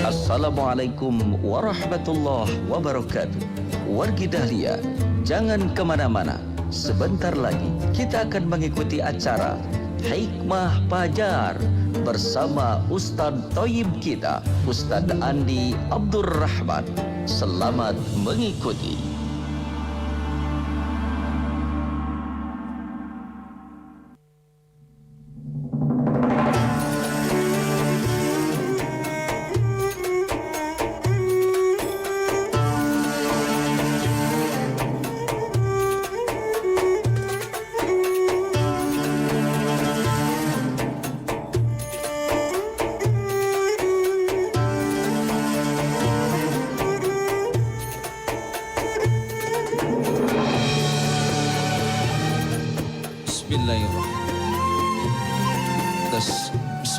Assalamualaikum warahmatullahi wabarakatuh. Wargi Dahlia, jangan kemana-mana. Sebentar lagi kita akan mengikuti acara Hikmah Fajar bersama Ustadz Thayyib kita, Ustadz Andi Abdurrahman. Selamat mengikuti.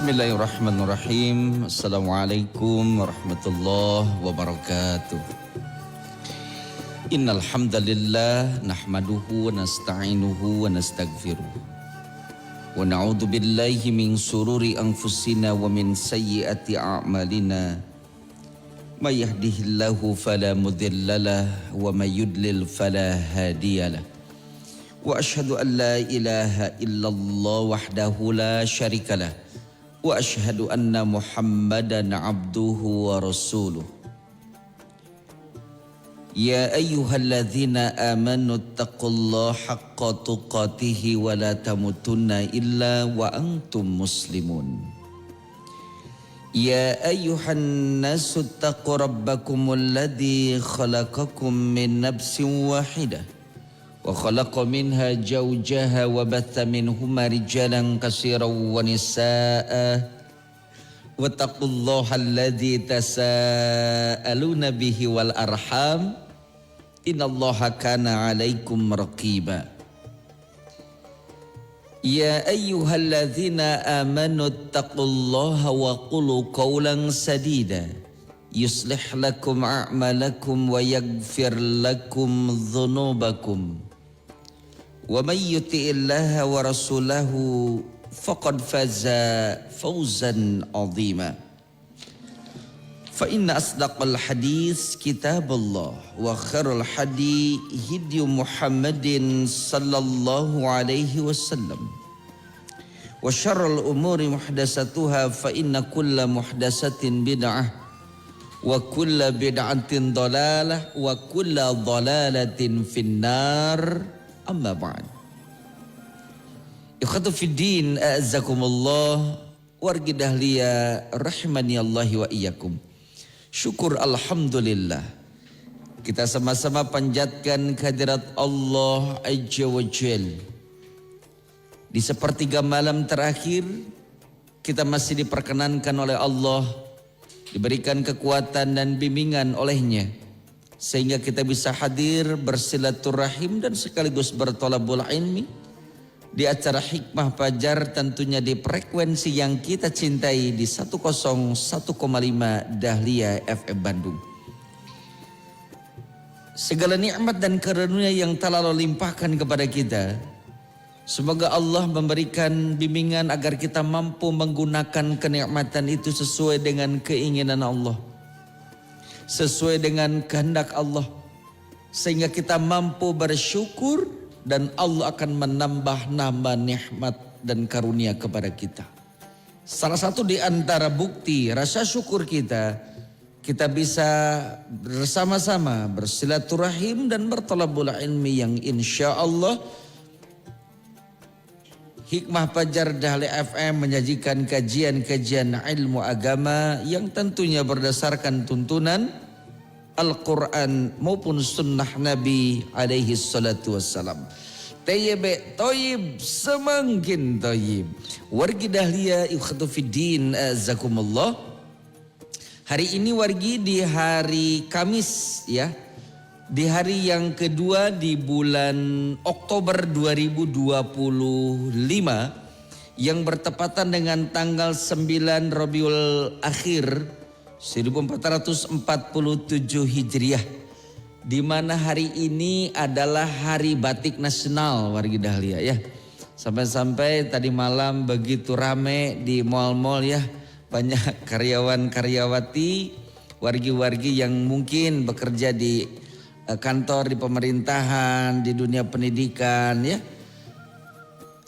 Bismillahirrahmanirrahim. Assalamualaikum warahmatullahi wabarakatuh. Innal hamdalillah nahmaduhu wa nasta'inuhu wa nastaghfiruh. Wa na'udzu billahi min sururi anfusina wa min sayyiati a'malina. May yahdihillahu fala mudhillalah wa may yudlil fala hadiyalah. Wa asyhadu an la ilaha illallah wahdahu la syarikalah. Wa asyhadu anna Muhammadan abduhu wa rasuluh. Ya ayyuhalladzina amanu taqullaha haqqa tuqatih wa la tamutunna illa wa antum muslimun. Ya ayyuhan nasu taqu rabbakumul ladzi khalaqakum min nafsin wahidah wa khalaqa minha zawjaha wa batha minhuma rijalan katsiran wa nisaa'a wattaqullaha alladzi tasaaluna bihi wal arham innallaha kana 'alaikum raqiba. Ya ayyuhalladzina amanu taqullaha wa qulu qawlan sadida yuslih lakum a'malakum wa yaghfir lakum dhunubakum. Wa may yuti'illaha wa rasulahu faqad faza fawzan 'azima. Fa inna asdaqal hadis kitabullah wa khairul hadi hidyu Muhammadin sallallahu alaihi wasallam. Wa syarrul umuri muhdatsatuha fa inna kulla muhdatsatin bid'ah wa kulla bid'atin dhalalah wa kulla dhalalatin finnar. Amma ba'd. Ikhwatu fiddin, a'azzakumullah, wargi Dahlia rahimani Allah wa iyyakum. Syukur alhamdulillah. Kita sama-sama panjatkan kehadirat Allah Azza wa Jal. Di sepertiga malam terakhir kita masih diperkenankan oleh Allah, diberikan kekuatan dan bimbingan olehnya, sehingga kita bisa hadir bersilaturahim dan sekaligus bertolabul ilmi di acara Hikmah Fajar, tentunya di frekuensi yang kita cintai di 101,5 Dahlia FM Bandung. Segala nikmat dan karunia yang telah Allah limpahkan kepada kita, semoga Allah memberikan bimbingan agar kita mampu menggunakan kenikmatan itu sesuai dengan keinginan Allah, sesuai dengan kehendak Allah, sehingga kita mampu bersyukur dan Allah akan menambah-nambah nikmat dan karunia kepada kita. Salah satu di antara bukti rasa syukur kita bisa bersama-sama bersilaturahim dan bertolabul ilmi yang insya Allah Hikmah Fajar Dahlia FM menyajikan kajian-kajian ilmu agama yang tentunya berdasarkan tuntunan Al-Quran maupun sunnah Nabi alaihi salatu wassalam. Thayyib semakin thayyib. Wargi Dahlia ikhwatu fiddin azakumullah. Hari ini wargi di hari Kamis ya. Di hari yang kedua di bulan Oktober 2025 yang bertepatan dengan tanggal 9 Rabiul Akhir 1447 Hijriah, di mana hari ini adalah Hari Batik Nasional wargi Dahlia ya. Sampai-sampai tadi malam begitu rame di mal-mal ya, banyak karyawan-karyawati, wargi-wargi yang mungkin bekerja di kantor, di pemerintahan, di dunia pendidikan ya.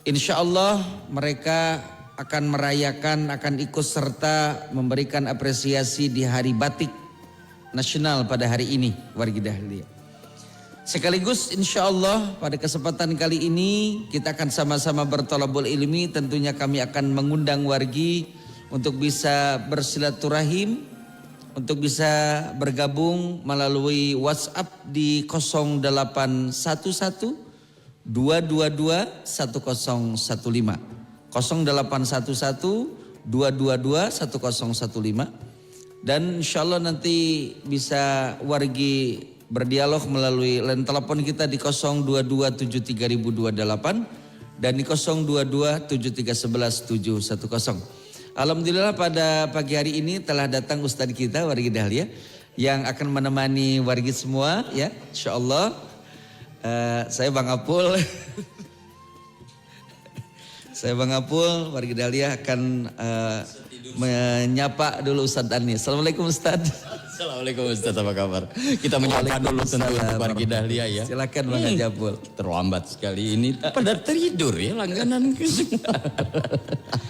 Insya Allah mereka akan merayakan, akan ikut serta memberikan apresiasi di Hari Batik Nasional pada hari ini, wargi Dahlia. Sekaligus insya Allah pada kesempatan kali ini kita akan sama-sama bertolabul ilmi. Tentunya kami akan mengundang wargi untuk bisa bersilaturahim, untuk bisa bergabung melalui WhatsApp di 0811 222 1015 0811 222 1015, dan insya Allah nanti bisa wargi berdialog melalui line telepon kita di 02273028 dan di 0227311710. Alhamdulillah pada pagi hari ini telah datang Ustadz kita wargi Dahlia yang akan menemani wargi semua ya, insya Allah. Saya Bang Apul. Saya Bang Apul, wargi Dahlia akan menyapa dulu Ustadz Ani. Assalamualaikum Ustadz. Assalamualaikum Ustadz, apa kabar? Kita menyapa dulu tentu wargi Dahlia ya. Silakan Bang Haji Apul. Terlambat sekali ini, pada tertidur ya langganan ke semua.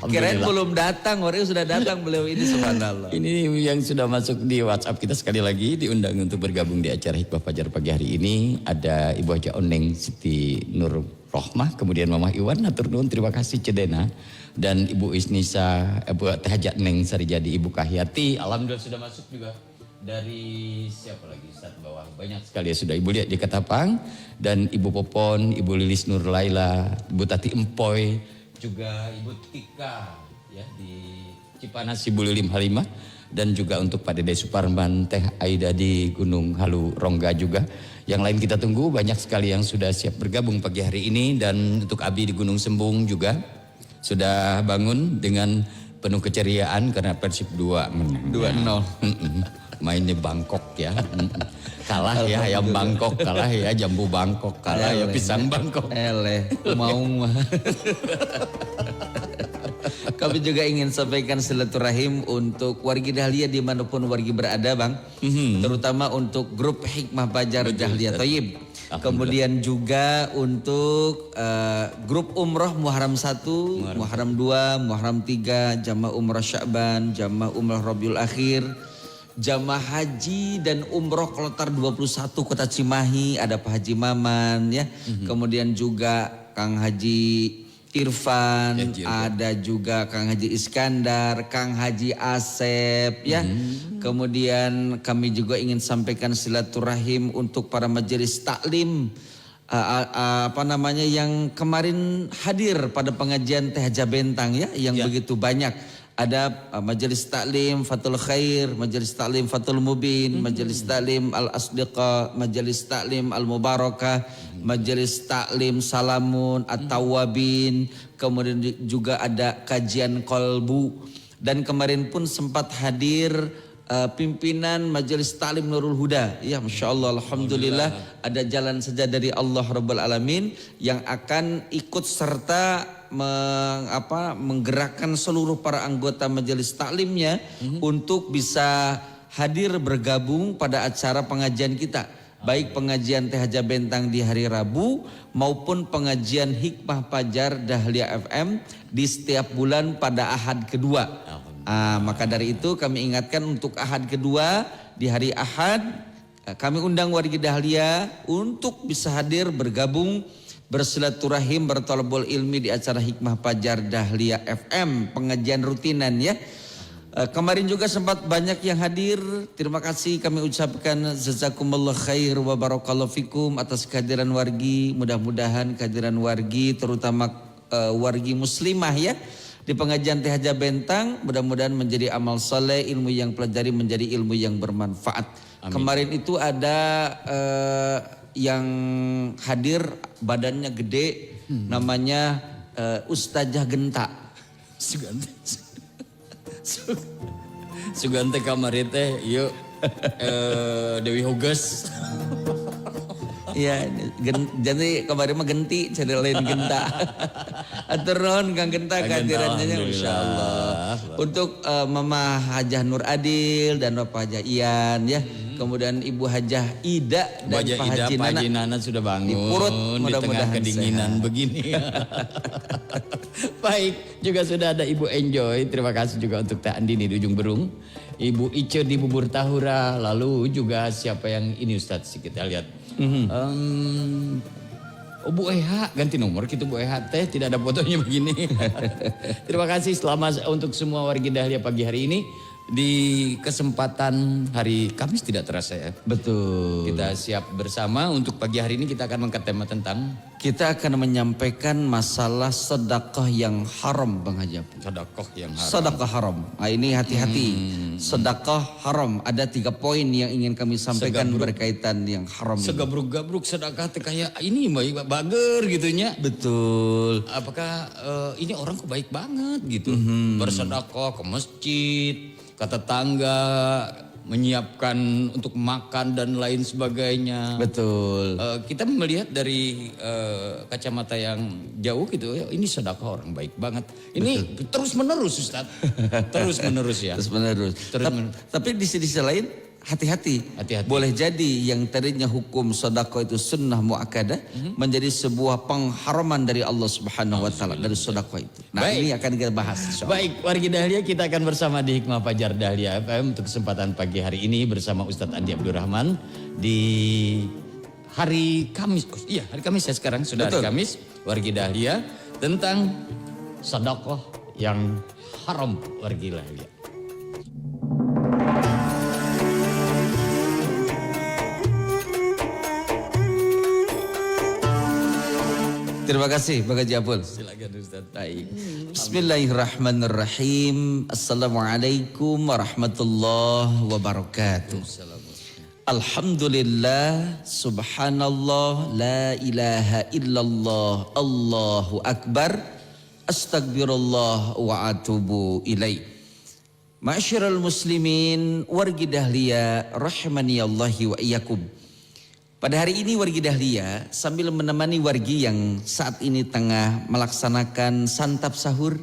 Kirain belum datang, orangnya sudah datang beliau ini, subhanallah. Ini yang sudah masuk di WhatsApp kita sekali lagi diundang untuk bergabung di acara Hikmah Fajar pagi hari ini. Ada Ibu Haja Oneng Siti Nur Rohmah, kemudian Mama Iwan, hatur nuhun, terima kasih Cedena, dan Ibu Isnisa, Ibu Teh Hajat Neng Sarijadi, Ibu Kahyati, alhamdulillah sudah masuk juga. Dari siapa lagi Ustaz bawah, banyak sekali ya sudah. Ibu lihat di Ketapang, dan Ibu Popon, Ibu Lilis Nur Laila, Ibu Tati Empoy, juga Ibu Tika ya di Cipanas, Ibu Lilim Halimah, dan juga untuk Pak Dede Suparman, Teh Aida di Gunung Halu Rongga juga. Yang lain kita tunggu, banyak sekali yang sudah siap bergabung pagi hari ini. Dan untuk Abi di Gunung Sembung juga sudah bangun dengan penuh keceriaan karena Persib 2 menang. 2-0. Mainnya Bangkok ya. Kalah ya ayam Bangkok, kalah ya jambu Bangkok, kalah ya pisang Bangkok. Mau Kami juga ingin sampaikan silaturahim untuk wargi Dahlia dimanapun wargi berada Bang. Terutama untuk grup Hikmah Fajar Dahlia Thayyib. Kemudian juga untuk grup umroh Muharram 1, Muharram 2, Muharram 3, Jamaah Umroh Sya'ban, Jamaah Umroh Rabiul Akhir, Jamaah Haji dan Umroh Kloter 21 Kota Cimahi, ada Pak Haji Maman ya. Kemudian juga Kang Haji Irfan, ada juga Kang Haji Iskandar, Kang Haji Asep ya. Kemudian kami juga ingin sampaikan silaturahim untuk para majelis taklim yang kemarin hadir pada pengajian Teh Haja Bentang ya, yang begitu banyak. Ada majelis taklim Fathul Khair, majelis taklim Fathul Mubin, majelis taklim Al Asdiqa, majelis taklim Al Mubarakah, majelis taklim Salamun At-Tawabin, kemudian juga ada kajian Kolbu, dan kemarin pun sempat hadir pimpinan majelis taklim Nurul Huda. Ya Masya Allah, alhamdulillah ada jalan saja dari Allah Rabbul Alamin yang akan ikut serta menggerakkan seluruh para anggota majelis taklimnya untuk bisa hadir bergabung pada acara pengajian kita, baik pengajian Teh Haja Bentang di hari Rabu maupun pengajian Hikmah Fajar Dahlia FM di setiap bulan pada Ahad kedua. Maka dari itu kami ingatkan untuk Ahad kedua, di hari Ahad kami undang wargi Dahlia untuk bisa hadir bergabung bersilaturahim, bertolabul ilmi di acara Hikmah Fajar Dahlia FM, pengajian rutinan ya. Kemarin juga sempat banyak yang hadir. Terima kasih kami ucapkan jazakumullah khair wa barakallahu fikum atas kehadiran wargi. Mudah-mudahan kehadiran wargi, terutama wargi muslimah ya, di pengajian Teh Haja Bentang mudah-mudahan menjadi amal saleh, ilmu yang pelajari menjadi ilmu yang bermanfaat. Amin. Kemarin itu ada yang hadir badannya gede, namanya Ustazah Genta. Sugante kamari teh yuk Dewi Hoges. Iya, jadi kemarin mah Genti, cari lain Genta. Atur nuhun Kang Genta kehadirannya, insyaallah. Untuk Mama Hajah Nur Adil dan Bapak Hajah Ian ya. Kemudian Ibu Hajah Ida dan Wajah Pak Ida, Haji Pak Nana. Haji Nana sudah bangun Di Purut, di tengah mudah-mudahan kedinginan sehat. begini. Baik, juga sudah ada Ibu Enjoy. Terima kasih juga untuk Teh Andini di Ujung Berung. Ibu Ice di Bubur Tahura. Lalu juga siapa yang ini Ustadz? Kita lihat. Oh Bu Eha, ganti nomor gitu Bu Eha teh, tidak ada fotonya begini. Terima kasih selamat untuk semua wargi Dahlia pagi hari ini. Di kesempatan hari Kamis tidak terasa ya. Betul. Kita siap bersama untuk pagi hari ini kita akan mengangkat tema tentang Kita akan menyampaikan masalah sedekah yang haram Bang Haji. sedekah yang haram. Sedekah haram. Nah, ini hati-hati. Sedekah haram. Ada 3 poin yang ingin kami sampaikan berkaitan yang haram ini. Segabruk-gabruk sedekah teh kayak ini bager gitunya. Betul. Apakah ini orang kok baik banget gitu. Bersedekah ke masjid, ke tetangga, menyiapkan untuk makan dan lain sebagainya. Betul. Kita melihat dari kacamata yang jauh gitu, ya, ini sedekah orang baik banget. Ini terus menerus Ustadz, terus menerus ya. Terus menerus. Tapi di sisi lain hati-hati. Hati-hati. Boleh jadi yang tadinya hukum sedekah itu sunnah muakkadah menjadi sebuah pengharaman dari Allah Subhanahu wa taala dari sedekah itu. Nah, Baik. ini akan kita bahas insyaallah. Baik, wargi Dahlia kita akan bersama di Hikmah Fajar Dahlia FM untuk kesempatan pagi hari ini bersama Ustadz Andi Abdurrahman di hari Kamis. Oh, iya, hari Kamis ya sekarang sudah Betul. hari Kamis. Wargi Dahlia tentang sedekah yang haram wargi Dahlia. Terima kasih Bang Haji Abul. Silakan Ustadz. Baik. Bismillahirrahmanirrahim. Assalamualaikum warahmatullahi wabarakatuh. Alhamdulillah, subhanallah, la ilaha illallah, Allahu akbar, astagfirullah wa atubu ilaih. Ma'asyiral muslimin, wargi Dahlia, rahimani Allahi wa iyyakum. Pada hari ini wargi Dahlia sambil menemani wargi yang saat ini tengah melaksanakan santap sahur,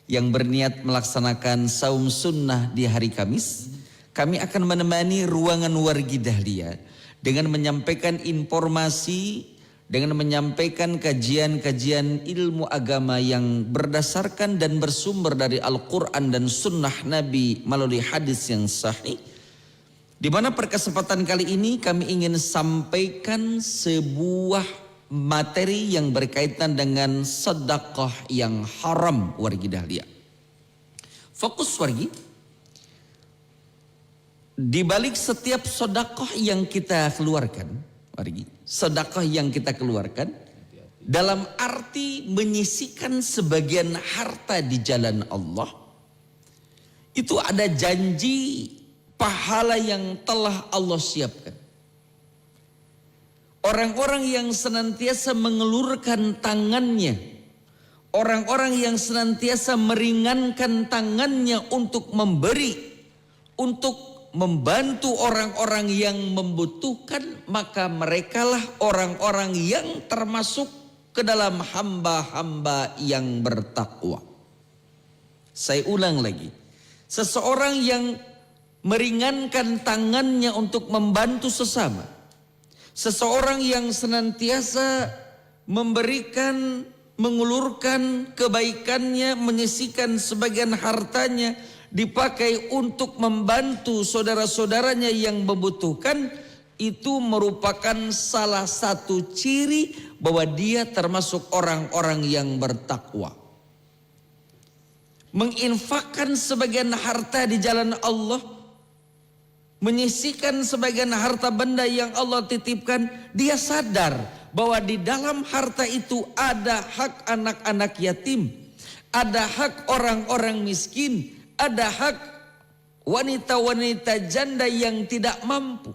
yang berniat melaksanakan saum sunnah di hari Kamis, kami akan menemani ruangan wargi Dahlia dengan menyampaikan informasi, dengan menyampaikan kajian-kajian ilmu agama yang berdasarkan dan bersumber dari Al-Quran dan sunnah Nabi melalui hadis yang sahih. Di mana perkesempatan kali ini kami ingin sampaikan sebuah materi yang berkaitan dengan sedekah yang haram wargi Dahlia. Fokus wargi, di balik setiap sedekah yang kita keluarkan, wargi, sedekah yang kita keluarkan dalam arti menyisihkan sebagian harta di jalan Allah, itu ada janji pahala yang telah Allah siapkan. Orang-orang yang senantiasa mengelurkan tangannya, orang-orang yang senantiasa meringankan tangannya untuk memberi, untuk membantu orang-orang yang membutuhkan, maka merekalah orang-orang yang termasuk ke dalam hamba-hamba yang bertakwa. Saya ulang lagi, seseorang yang meringankan tangannya untuk membantu sesama, seseorang yang senantiasa memberikan, mengulurkan kebaikannya, menyisihkan sebagian hartanya dipakai untuk membantu saudara-saudaranya yang membutuhkan, itu merupakan salah satu ciri bahwa dia termasuk orang-orang yang bertakwa. Menginfakkan sebagian harta di jalan Allah, menyisihkan sebagian harta benda yang Allah titipkan, dia sadar bahwa di dalam harta itu ada hak anak-anak yatim, ada hak orang-orang miskin, ada hak wanita-wanita janda yang tidak mampu,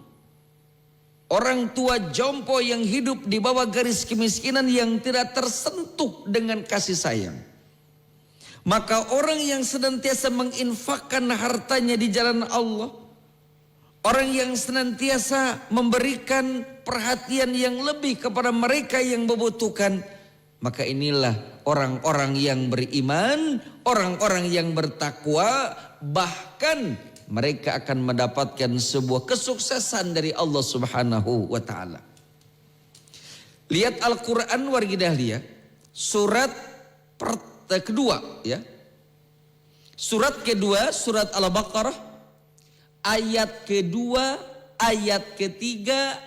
orang tua jompo yang hidup di bawah garis kemiskinan yang tidak tersentuh dengan kasih sayang. Maka orang yang senantiasa menginfakkan hartanya di jalan Allah, orang yang senantiasa memberikan perhatian yang lebih kepada mereka yang membutuhkan, maka inilah orang-orang yang beriman, orang-orang yang bertakwa, bahkan mereka akan mendapatkan sebuah kesuksesan dari Allah Subhanahu wa taala. Lihat Al-Qur'an wargidah lihat surat kedua ya. Surat kedua, surat Al-Baqarah ayat kedua, ayat ketiga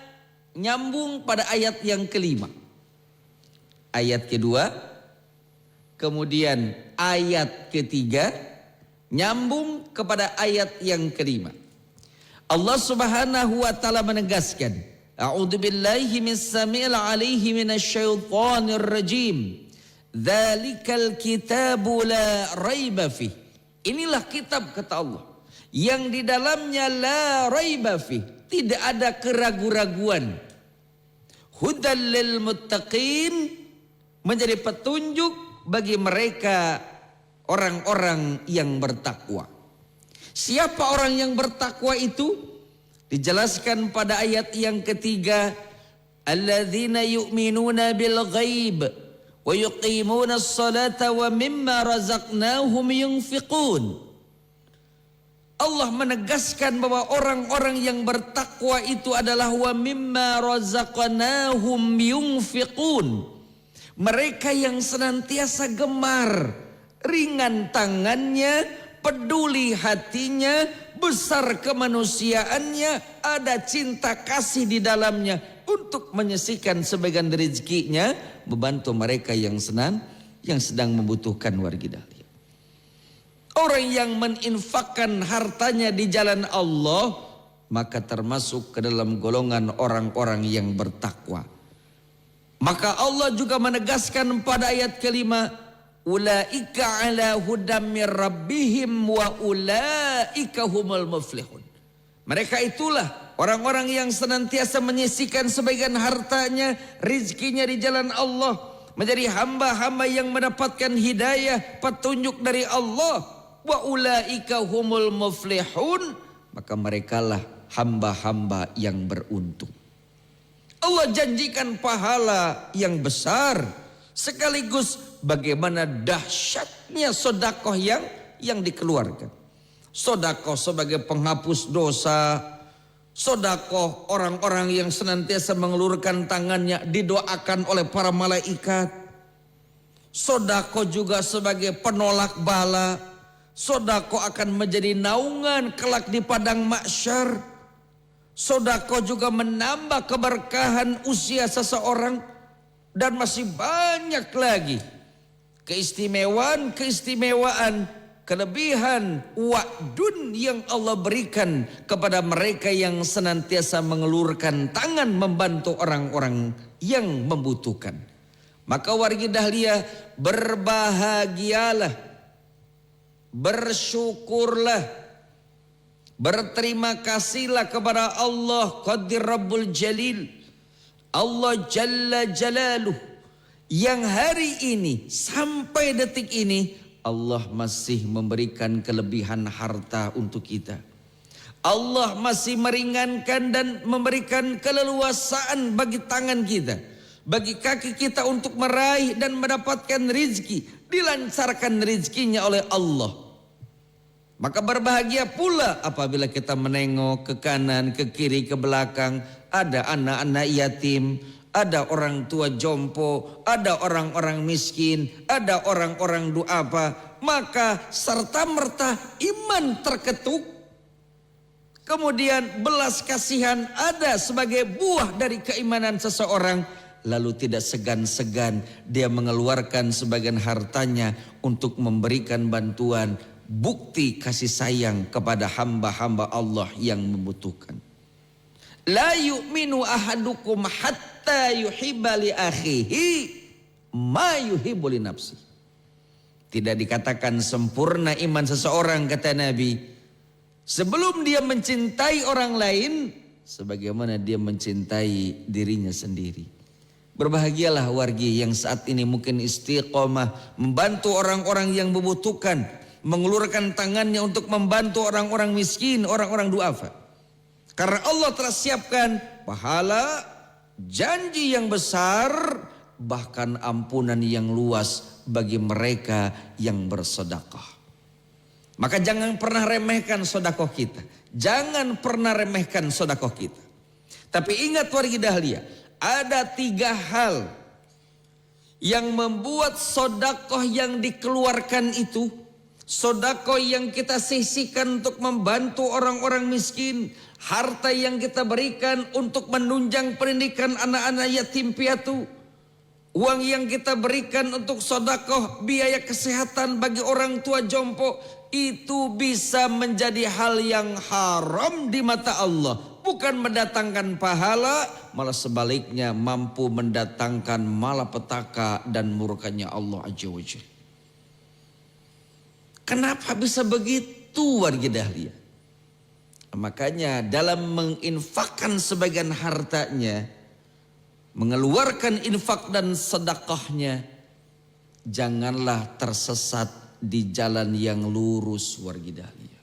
nyambung pada ayat yang kelima. Ayat kedua, kemudian ayat ketiga nyambung kepada ayat yang kelima. Allah Subhanahu wa taala menegaskan, A'udzubillahi mis-sami'il 'alaihi minasyaitonir rajim. Dzalikal kitabu la raiba fih. Inilah kitab kata Allah yang di dalamnya la raiba fih, tidak ada keraguan-raguan. Hudal lil muttaqin, menjadi petunjuk bagi mereka orang-orang yang bertakwa. Siapa orang yang bertakwa itu? Dijelaskan pada ayat yang ketiga, alladzina yu'minuna bil ghaib wa yuqimuna as-salata wa mimma razaqnahum yunfiqun. Allah menegaskan bahwa orang-orang yang bertakwa itu adalah wa mimma razaqnahum yunfiqun. Mereka yang senantiasa gemar, ringan tangannya, peduli hatinya, besar kemanusiaannya, ada cinta kasih di dalamnya untuk menyisihkan sebagian rezekinya, membantu mereka yang sedang membutuhkan warga dahlia. Orang yang meninfakkan hartanya di jalan Allah, maka termasuk ke dalam golongan orang-orang yang bertakwa. Maka Allah juga menegaskan pada ayat kelima, ulaika ala hudam mir rabbihim wa ulaika humul muflihun. Mereka itulah orang-orang yang senantiasa menyisihkan sebagian hartanya, rizkinya di jalan Allah, menjadi hamba-hamba yang mendapatkan hidayah, petunjuk dari Allah. Wa ulaika humul muflihun, maka merekalah hamba-hamba yang beruntung. Allah janjikan pahala yang besar, sekaligus bagaimana dahsyatnya sedekah yang dikeluarkan. Sedekah sebagai penghapus dosa, sedekah orang-orang yang senantiasa mengelurkan tangannya didoakan oleh para malaikat. Sedekah juga sebagai penolak bala. Sedekah akan menjadi naungan kelak di padang mahsyar. Sedekah juga menambah keberkahan usia seseorang, dan masih banyak lagi keistimewaan, kelebihan wa'dun yang Allah berikan kepada mereka yang senantiasa mengelurkan tangan membantu orang-orang yang membutuhkan. Maka warga dahlia, berbahagialah, bersyukurlah, berterima kasihlah kepada Allah Qadir Rabbul Jalil, Allah Jalla Jalaluh, yang hari ini sampai detik ini Allah masih memberikan kelebihan harta untuk kita. Allah masih meringankan dan memberikan keleluasaan bagi tangan kita, bagi kaki kita untuk meraih dan mendapatkan rizki, dilancarkan rizkinya oleh Allah. Maka berbahagia pula apabila kita menengok ke kanan, ke kiri, ke belakang, ada anak-anak yatim, ada orang tua jompo, ada orang-orang miskin, ada orang-orang duafa, maka serta-merta iman terketuk. Kemudian belas kasihan ada sebagai buah dari keimanan seseorang, lalu tidak segan-segan dia mengeluarkan sebagian hartanya untuk memberikan bantuan, bukti kasih sayang kepada hamba-hamba Allah yang membutuhkan. La yu'minu ahadukum hatta yuhibba li akhihi ma yuhibbu li nafsi. Tidak dikatakan sempurna iman seseorang, kata Nabi, sebelum dia mencintai orang lain sebagaimana dia mencintai dirinya sendiri. Berbahagialah wargi yang saat ini mungkin istiqomah membantu orang-orang yang membutuhkan, mengulurkan tangannya untuk membantu orang-orang miskin, orang-orang duafa. Karena Allah telah siapkan pahala, janji yang besar, bahkan ampunan yang luas bagi mereka yang bersedekah. Maka jangan pernah remehkan sedekah kita. Jangan pernah remehkan sedekah kita. Tapi ingat wargi dahlia, ada 3 hal yang membuat sedekah yang dikeluarkan itu, sedekah yang kita sisihkan untuk membantu orang-orang miskin, harta yang kita berikan untuk menunjang pendidikan anak-anak yatim piatu, uang yang kita berikan untuk sedekah biaya kesehatan bagi orang tua jompo, itu bisa menjadi hal yang haram di mata Allah. Bukan mendatangkan pahala, malah sebaliknya mampu mendatangkan malapetaka dan murkanya Allah Azza wa Jalla. Kenapa bisa begitu warga dahlia? Makanya dalam menginfakkan sebagian hartanya, mengeluarkan infak dan sedekahnya, janganlah tersesat di jalan yang lurus warga dahlia.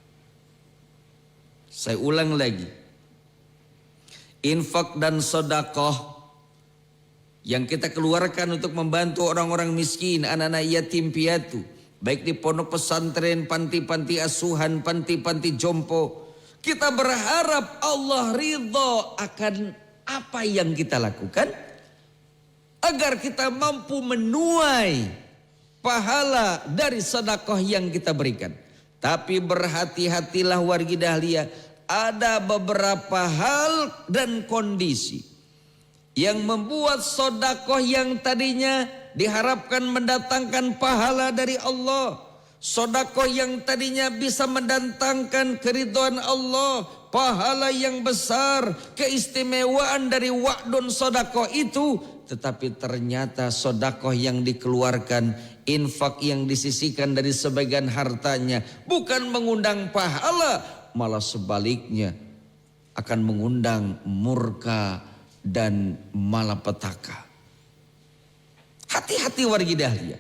Saya ulang lagi. Infak dan sedekah yang kita keluarkan untuk membantu orang-orang miskin, anak-anak yatim piatu, baik di pondok pesantren, panti-panti asuhan, panti-panti jompo, kita berharap Allah ridho akan apa yang kita lakukan, agar kita mampu menuai pahala dari sedekah yang kita berikan. Tapi berhati-hatilah wargi dahlia, ada beberapa hal dan kondisi yang membuat sedekah yang tadinya diharapkan mendatangkan pahala dari Allah, sedekah yang tadinya bisa mendatangkan keridhaan Allah, pahala yang besar, keistimewaan dari wa'dun sedekah itu, tetapi ternyata sedekah yang dikeluarkan, infak yang disisihkan dari sebagian hartanya bukan mengundang pahala, malah sebaliknya akan mengundang murka dan malapetaka. Hati-hati wargi dahlia.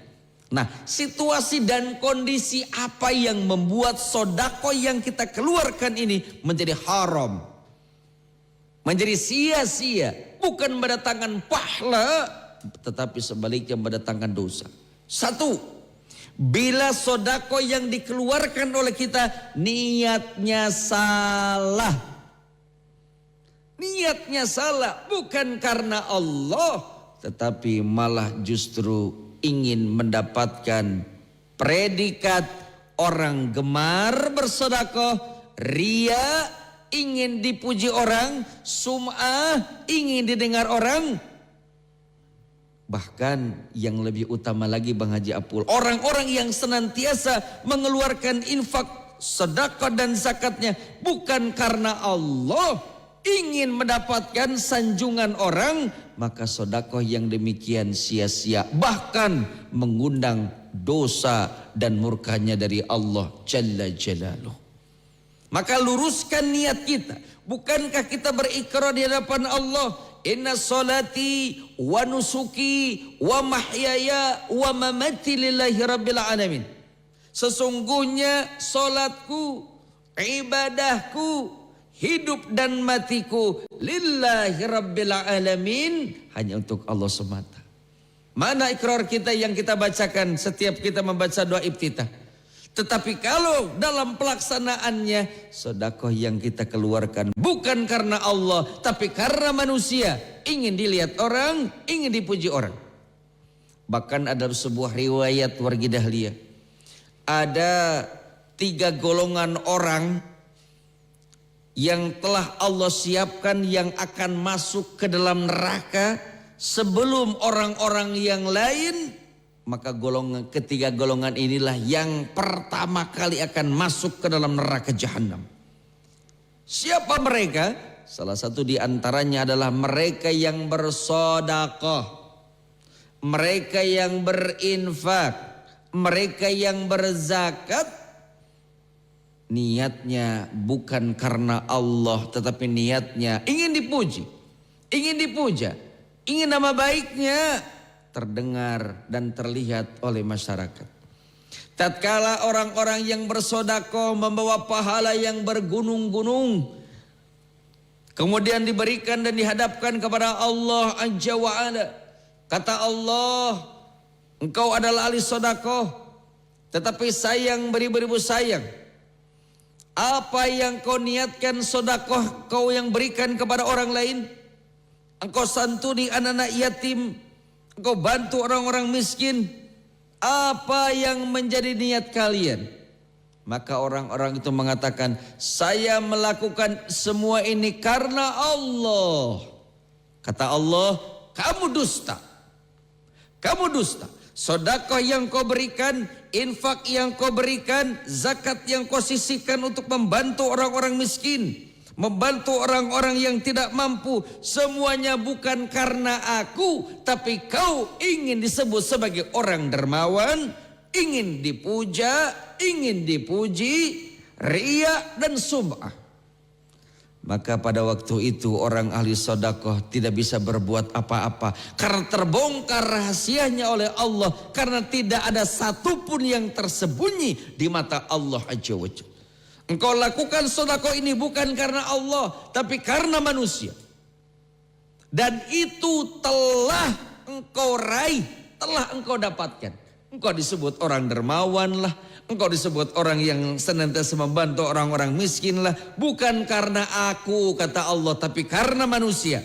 Nah, situasi dan kondisi apa yang membuat sedekah yang kita keluarkan ini menjadi haram, menjadi sia-sia, bukan mendatangkan pahala, tetapi sebaliknya mendatangkan dosa. 1. Bila sedekah yang dikeluarkan oleh kita niatnya salah. Niatnya salah bukan karena Allah, tetapi malah justru ingin mendapatkan predikat orang gemar bersedekah, ria, ingin dipuji orang, sum'ah, ingin didengar orang. Bahkan yang lebih utama lagi Bang Haji Apul, orang-orang yang senantiasa mengeluarkan infak, sedekah dan zakatnya bukan karena Allah, ingin mendapatkan sanjungan orang, maka sedekah yang demikian sia-sia, bahkan mengundang dosa dan murkanya dari Allah Jalla Jalaluh. Maka luruskan niat kita. Bukankah kita berikrar di hadapan Allah, inna salati wa nusuki wa mahyaya wa mamati lillahi rabbil alamin. Sesungguhnya salatku, ibadahku, hidup dan matiku lillahi rabbil alamin, hanya untuk Allah semata. Mana ikrar kita yang kita bacakan setiap kita membaca doa iftitah? Tetapi kalau dalam pelaksanaannya sedekah yang kita keluarkan bukan karena Allah, tapi karena manusia, ingin dilihat orang, ingin dipuji orang. Bahkan ada sebuah riwayat wargi dahlia, ada 3 golongan orang yang telah Allah siapkan yang akan masuk ke dalam neraka sebelum orang-orang yang lain. Maka ketiga golongan inilah yang pertama kali akan masuk ke dalam neraka jahanam. Siapa mereka? Salah satu di antaranya adalah mereka yang bersedekah, mereka yang berinfak, mereka yang berzakat. Niatnya bukan karena Allah, tetapi niatnya ingin dipuji, ingin dipuja, ingin nama baiknya terdengar dan terlihat oleh masyarakat. Tatkala orang-orang yang bersedekah membawa pahala yang bergunung-gunung, kemudian diberikan dan dihadapkan kepada Allah Azza wa Jalla, Kata Allah, engkau adalah ahli sedekah, tetapi sayang beribu-ribu sayang. Apa yang kau niatkan sedekah kau yang berikan kepada orang lain. Engkau santuni anak-anak yatim, engkau bantu orang-orang miskin. Apa yang menjadi niat kalian? Maka orang-orang itu mengatakan, saya melakukan semua ini karena Allah. Kata Allah, kamu dusta. Kamu dusta. Sedekah yang kau berikan, infak yang kau berikan, zakat yang kau sisihkan untuk membantu orang-orang miskin, membantu orang-orang yang tidak mampu, semuanya bukan karena aku, tapi kau ingin disebut sebagai orang dermawan, ingin dipuja, ingin dipuji, riya dan sum'ah. Maka pada waktu itu orang ahli sedekah tidak bisa berbuat apa-apa karena terbongkar rahasianya oleh Allah, karena tidak ada satupun yang tersembunyi di mata Allah Azza wa Jalla. Engkau lakukan sedekah ini bukan karena Allah, tapi karena manusia. Dan itu telah engkau raih, telah engkau dapatkan. Engkau disebut orang dermawan lah, engkau disebut orang yang senantiasa membantu orang-orang miskin lah. Bukan karena aku, kata Allah, tapi karena manusia.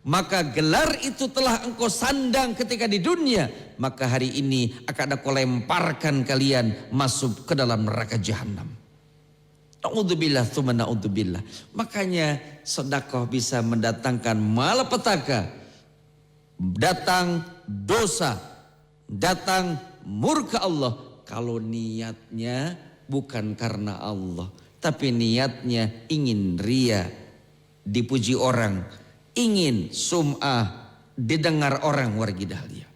Maka gelar itu telah engkau sandang ketika di dunia, maka hari ini akan aku lemparkan kalian masuk ke dalam neraka jahanam. Na'udzubillah tsumma na'udzubillah. Makanya sedekah bisa mendatangkan malapetaka, datang dosa, datang murka Allah kalau niatnya bukan karena Allah, tapi niatnya ingin ria, dipuji orang, ingin sum'ah, didengar orang. Wargi dahlia,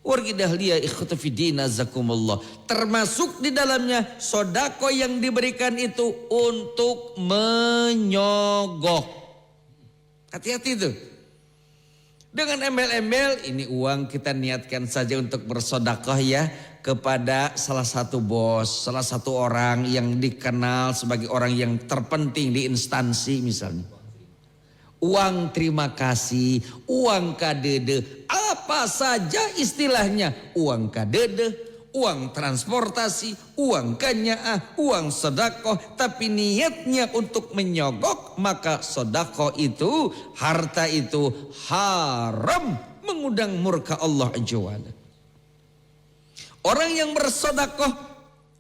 wargi dahlia, ikhwata fiddin azakumullah. Termasuk di dalamnya sedekah yang diberikan itu untuk menyogok. Hati-hati itu. Dengan embel-embel, ini uang kita niatkan saja untuk bersedekah ya kepada salah satu bos, salah satu orang yang dikenal sebagai orang yang terpenting di instansi misalnya. Uang terima kasih, uang kadede, apa saja istilahnya. Uang kadede, uang transportasi, uang kanyaah, uang sedekah, tapi niatnya untuk menyogok, maka sedekah itu, harta itu haram, mengundang murka Allah Azza wa Jalla. Orang yang bersedekah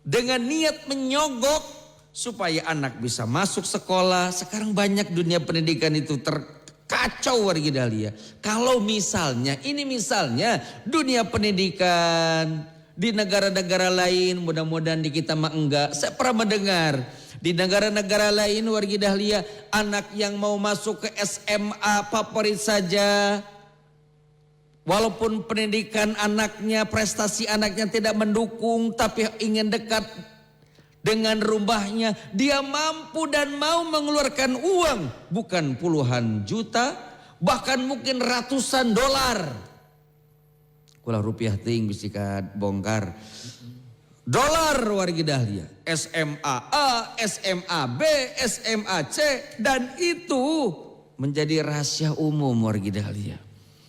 dengan niat menyogok supaya anak bisa masuk sekolah. Sekarang banyak dunia pendidikan itu terkacau wargi dahlia. Kalau misalnya, ini misalnya dunia pendidikan di negara-negara lain, mudah-mudahan di kita mah enggak. Saya pernah mendengar di negara-negara lain wargi dahlia, anak yang mau masuk ke SMA favorit saja, walaupun pendidikan anaknya, prestasi anaknya tidak mendukung, tapi ingin dekat dengan rumahnya, dia mampu dan mau mengeluarkan uang bukan puluhan juta, bahkan mungkin ratusan dolar. Kula rupiah ting bisa bongkar. Dolar wargi dahlia. SMA A, SMA B, SMA C, dan itu menjadi rahasia umum wargi dahlia.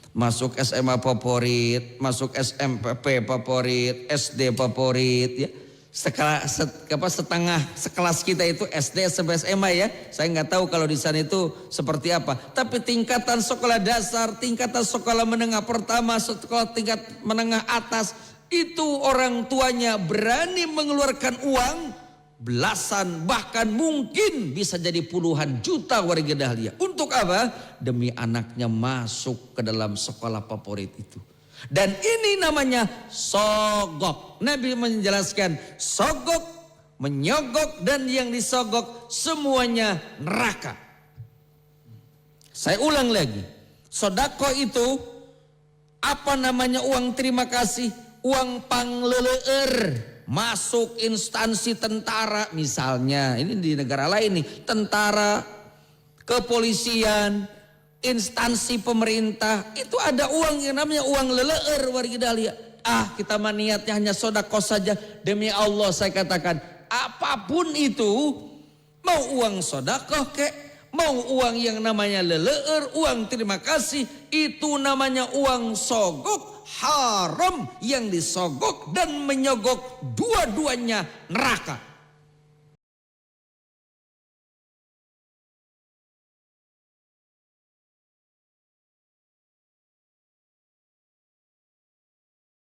Masuk SMA favorit, masuk SMP favorit, SD favorit ya. Setengah sekelas kita itu SD sampai SMA ya. Saya nggak tahu kalau di sana itu seperti apa. Tapi tingkatan sekolah dasar, tingkatan sekolah menengah pertama, sekolah tingkat menengah atas, itu orang tuanya berani mengeluarkan uang belasan, bahkan mungkin bisa jadi puluhan juta warga dahlia. Untuk apa? Demi anaknya masuk ke dalam sekolah favorit itu. Dan ini namanya sogok. Nabi menjelaskan sogok, menyogok, dan yang disogok semuanya neraka. Saya ulang lagi. Sedekah itu apa namanya? Uang terima kasih, uang pangleleur. Masuk instansi tentara misalnya, ini di negara lain nih, tentara, kepolisian, instansi pemerintah, itu ada uang yang namanya uang leleur wargi dahlia. Kita niatnya hanya sedekah saja. Demi Allah saya katakan, apapun itu, mau uang sedekah kek, Mau uang yang namanya leleur, uang terima kasih, itu namanya uang sogok, haram. Yang disogok dan menyogok dua-duanya neraka.